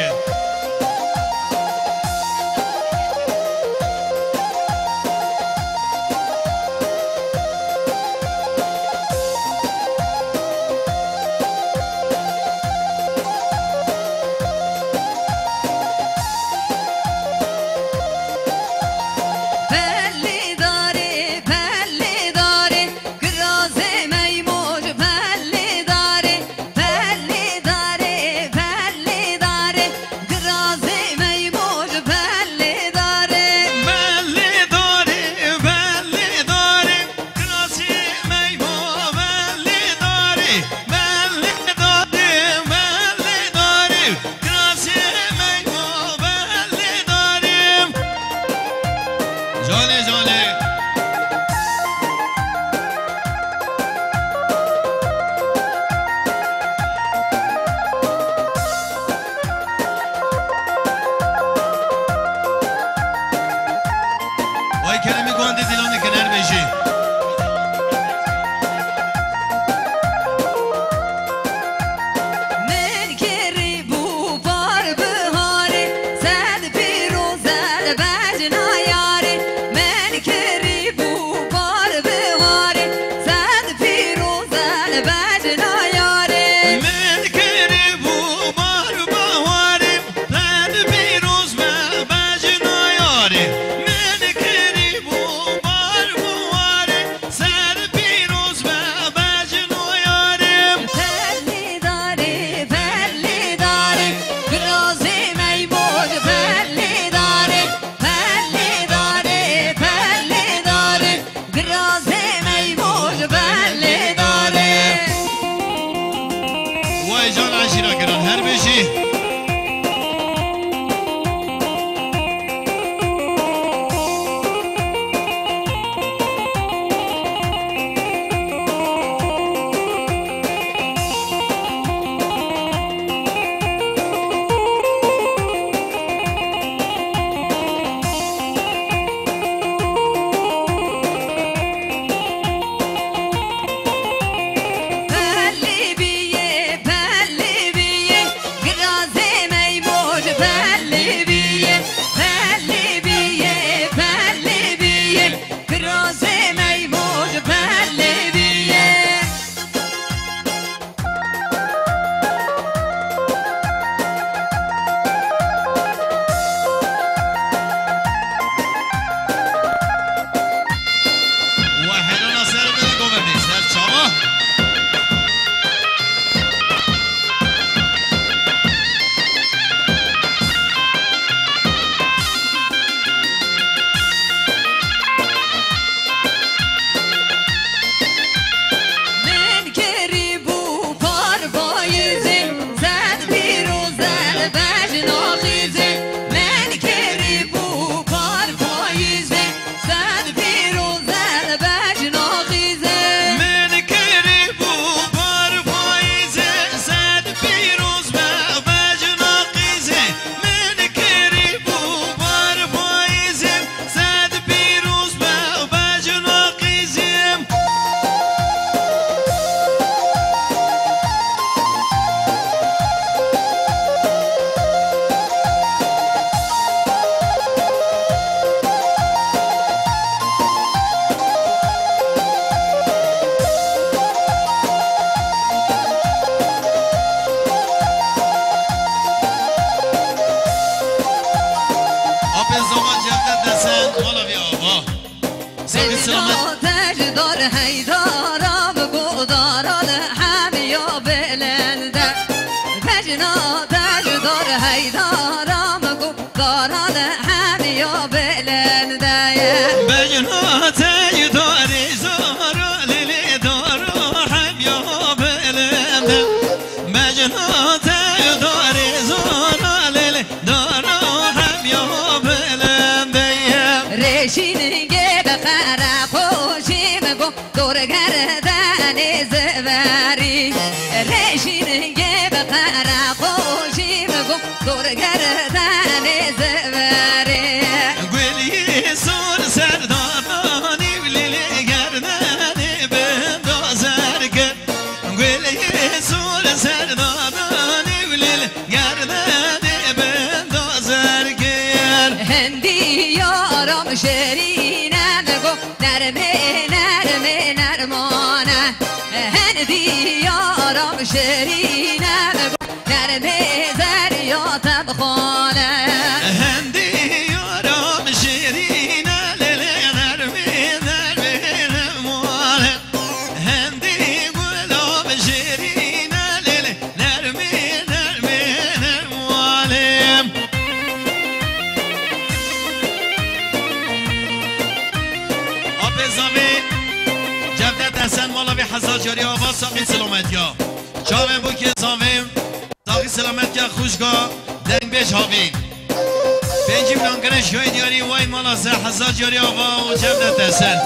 که رشین گه بقرا خوشی مگو دور گردن زبر شیرینه بگو نرمه نرمه نرمانه هندی یارم شیرینه بگو نرمه زریات بخانه هندی یارم شیرینه لیلی نرمه نرمه نرمانه هندی گلام شیرینه لیلی نرمه نرمه نرمانه جبدت حسن مالا به حزاج جاری آواز ساقی سلامت یا شامن بو که سامیم ساقی سلامت یا خوشگاه دنگ بیش هاوین 5 میلیون گره شوی دیاری وای مالا سه حزاج جاری آواز و جبدت حسن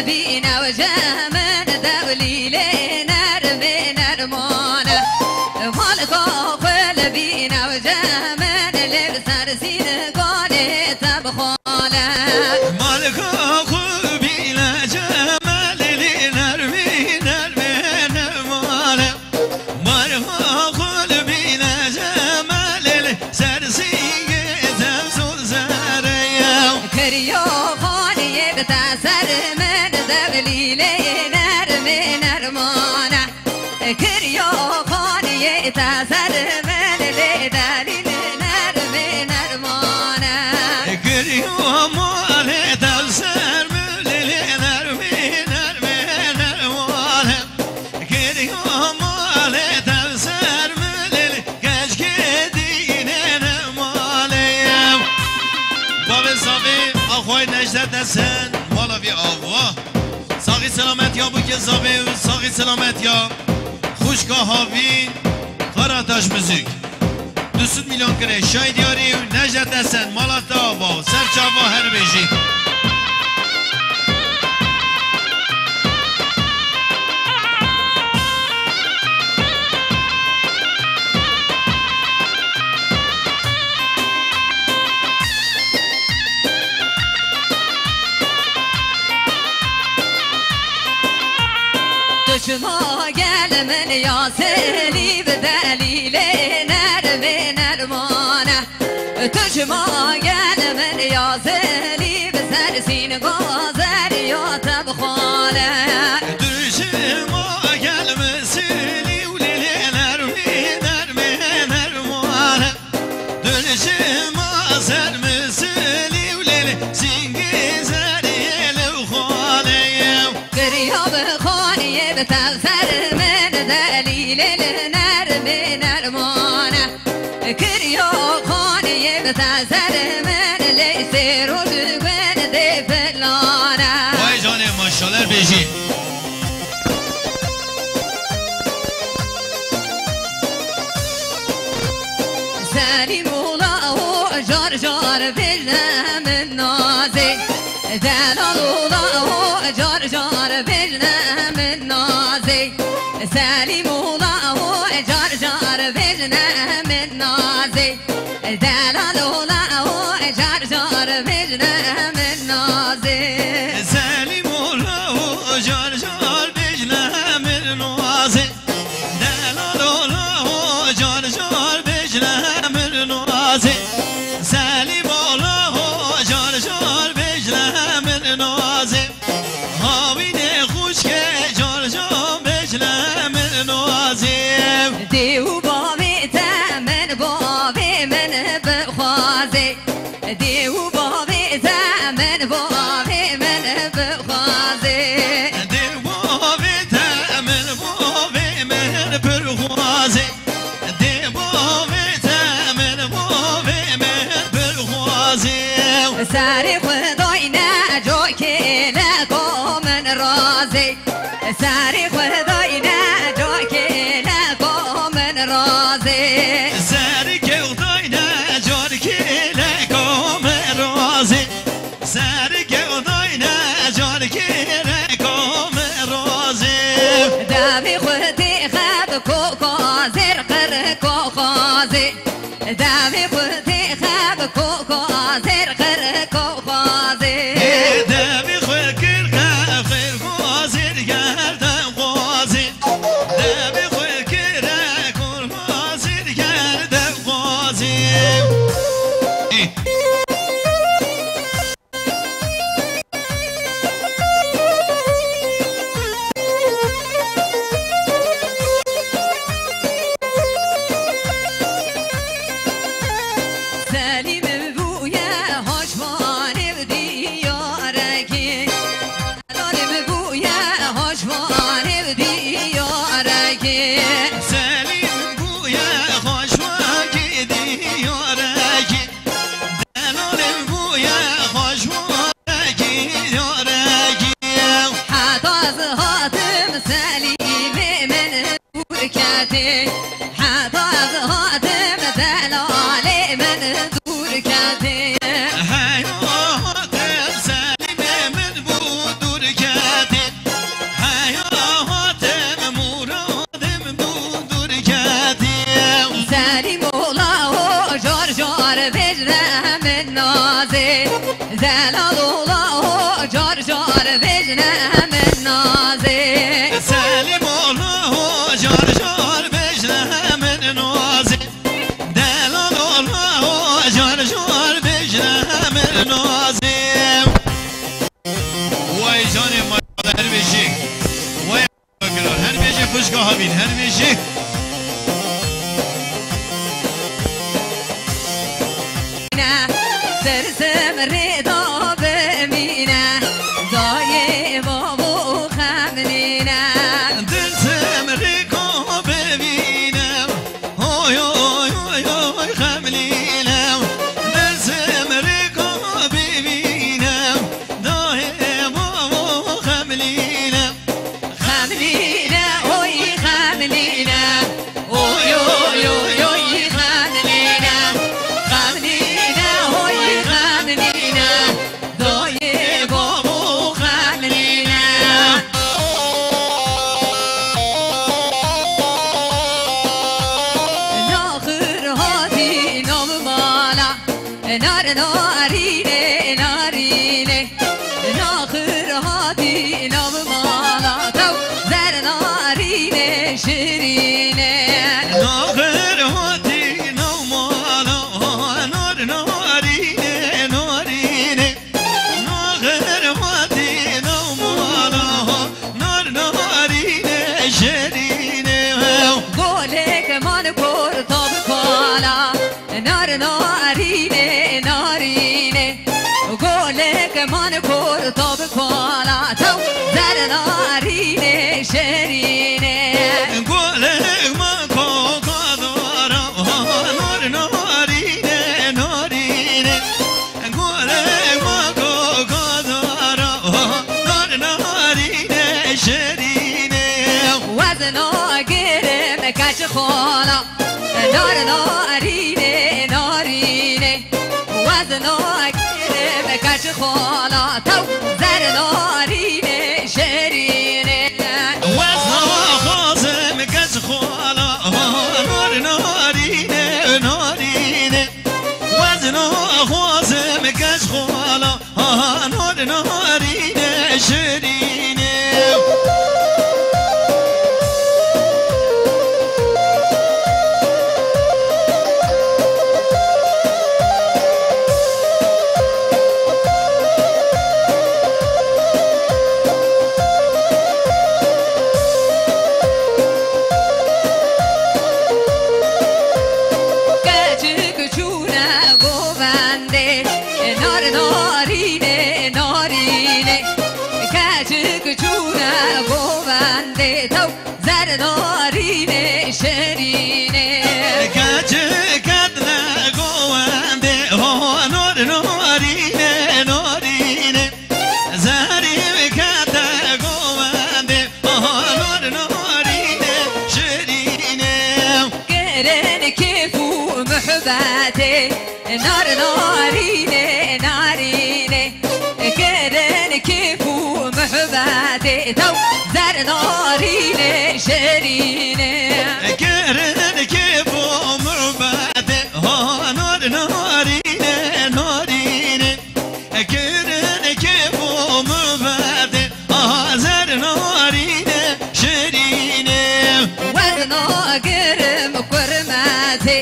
بينا وجامن دوليل نرمي نرمانه مالك اخل بينا وجامن لبسر سين قالي تبخاله مالك اخل بينا جامن نرمي نرمي نرمانه مالك اخل بينا جامن لبسر سين تمسول زريا كريو خالي بتاثر دليلي نرمي نرمانه كريو خاني تاسر من دليل نرمي نرمانه كريو مالي تاسر من نرمي نرمي نرمانه كريو مالي تاسر من كشكدي نرمانه باب صافي اخوي نجدت حسن مالا في آوا ساقی سلامت یا بو که زابه ساقی سلامت یا خوشگاه هاوین خراتاش موزیک 200 میلیون کره شاید یاری و نجد حسن مالاتا آبا سرچاوا هر بیجی شما گل من یاسلی به دلیل نرمه نرمانه تو شما گل من یاسلی به سر سین گذر یا تبخانه تو شما گل مسلی و لیلی نرمه نرمه نرمانه تو شما سر مسلی و لیلی سین گذر یا خانه گریا بخانه بتغسر من دلیل نرمه نرمانه كريو خاني بتغسر من ليس روز من دفلانه وای جانه ماشالله بیجی سالي مولا جار جار بجنا من نازي دلال الله جار جار بجنا من نازي سالي مولا جار جار بجنا من نازي دلال الله جار جار بجنا من نازي سالي مولا جار جار بجنا من نازي دلال الله جار جار بجنا من نازي سالي مولا جار جار بجنا من نازي هاوين خوش که جار جار بجنا من نازي دیو بابی تمن بابی من بخوازی دیو بابی تمن بابی من بخوازی دیو بابی تمن بابی من بخوازی دیو بابی تمن بابی من بخوازی ساری خدای نجو که لگو من رازی ساری خدای نجو که لگو من رازی ساری که خدای نجار که لگو من رازی ساری که خدای نجار که لگو من رازی دمی خودی خب کو زر قر کو خوازر خر خوازر دمی خوی کرده خیر خوازر گردم خوازر دمی خوی کرده خوازر گردم خوازر سلیم بویا هاشمان دیارکی سلیم بویا هاشمان دیارکی سلیم بویا خوشواکی دیارکی دلالم بویا خوشواکی دیارکی حتی از هاتم سلیم من دور کتی حتی از هاتم دلال من دور کتی حیاتم سلیم من بود دور کتی حیاتم مرادم بود دور کتی سلیم اولا و جار جار بجنه من نازی زلال اولا و جار جار بجنه من نازی سلیم الله جار جار بجنه من نازی دلال الله جار جار بجنه من نازی وای جان ما هر بیشی وای هر بیشی خوشگاه بین هر بیشی سرسم ردا بمینه دای بابو خمنینه دلتم ریکا ببینم اوی اوی اوی اوی خملینم دلتم ریکا ببینم دایم بابا خملینم خمنینه اوی خمنینه اوی اوی اوی اوی خمنینه خمنینه اوی خمنینه دای بابو خمنینه ناخر هاتی نام مالا نار نارینه نارینه ناخر هاتی نام مالا تو زر نارینه شیرینه ناخر هاتی نومالا نار نارینه نارینه ناخر هاتی نومالا نار نارینه شرینه گلک من کرتاب کالا نار نارینه نارینه گلک من کرتاب کالا تو زر نارینه شیرینه گلک من کوکا دارم نار نارینه نارینه گلک من کوکا دارم نار نارینه شرینه وزنا گرم کچ خالا نار نارینه نارینه وزنا گرم کچ خالا تو زر نارینه شیرینه وزنا خازم کس خالا نار نارینه نارینه وزنا خازم کس خالا نار نارینه شرینه کچک چونه گوونده نار نارینه نارینه کچک چونه گوونده تو زر نارینه شیرینه کچه کدن گوانده نار نارینه نارینه زهری کدن گوانده نار نارینه شرینه گرن کیفو محبته نار نارینه نارینه گرن کیفو محبته تو زر نارینه شیرینه کرن که بو مرباده نار نارینه كيفو مبادئ زر نارينه شرينه وزنا قرم قرماتي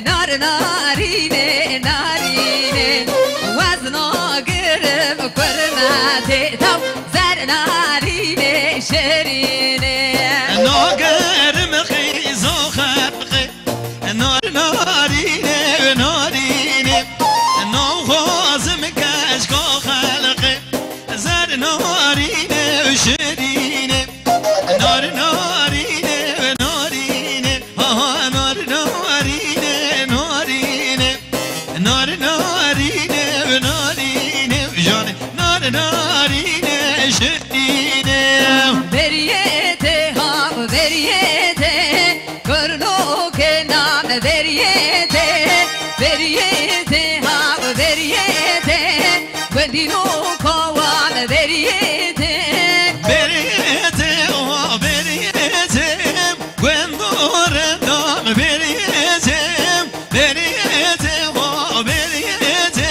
نار نارينه نارينه وزنا قرم قرماتي تو زر نارينه شرينه ناقر مخيزو خلقي نار نارينه نارينه نوخوزم كشكو خلقي زر نارينه شرينه نار نارينه نارينه نار نارينه نارينه نار نارينه نارينه جاني نار نارينه شرينه بريته ها بريته كرنو كنام بريته بريته ها بريته ودينو كوان بريته بريته بريته وندور دام بريته بريته بريته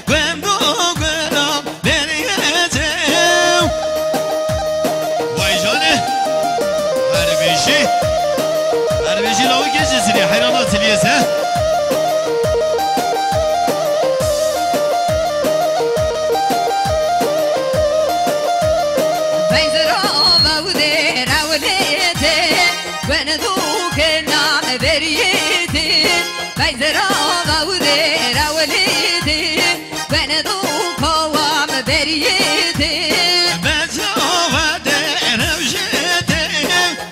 وندور دام بريته وای جانه هربیشی لاوی کشیسینی حیرانات لیسه وندوك نام بريتي بيزرا غودي راوليتي وندوك وام بريتي بزوه در وجهته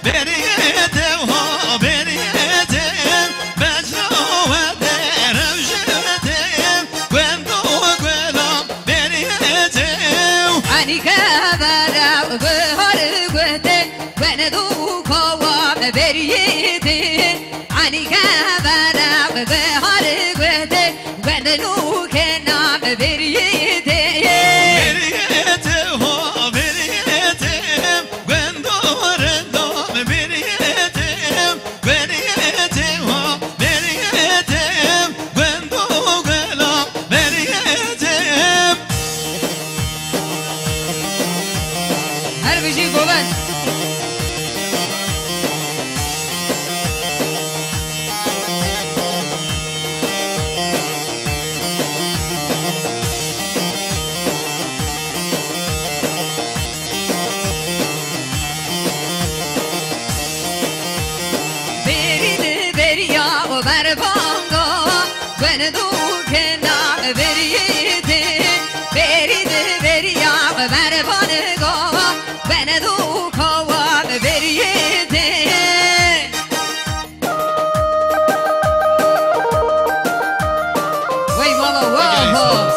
بريته وها بريته بزوه در وجهته وندوك ولام بريته عني كبرا وبهر قهتي وندوك وام بريتي عني كبرا وبهر قهتي وندوك نام بريتي بريته وها بريته وندور دام بريته بريته وها بريته وندوك ولام بريته هر بشي قوبان بريد بريا وبربانغا وندوك نام بريتي بريد بريا وبربانغا وندوك وام بريتي وي ماما واو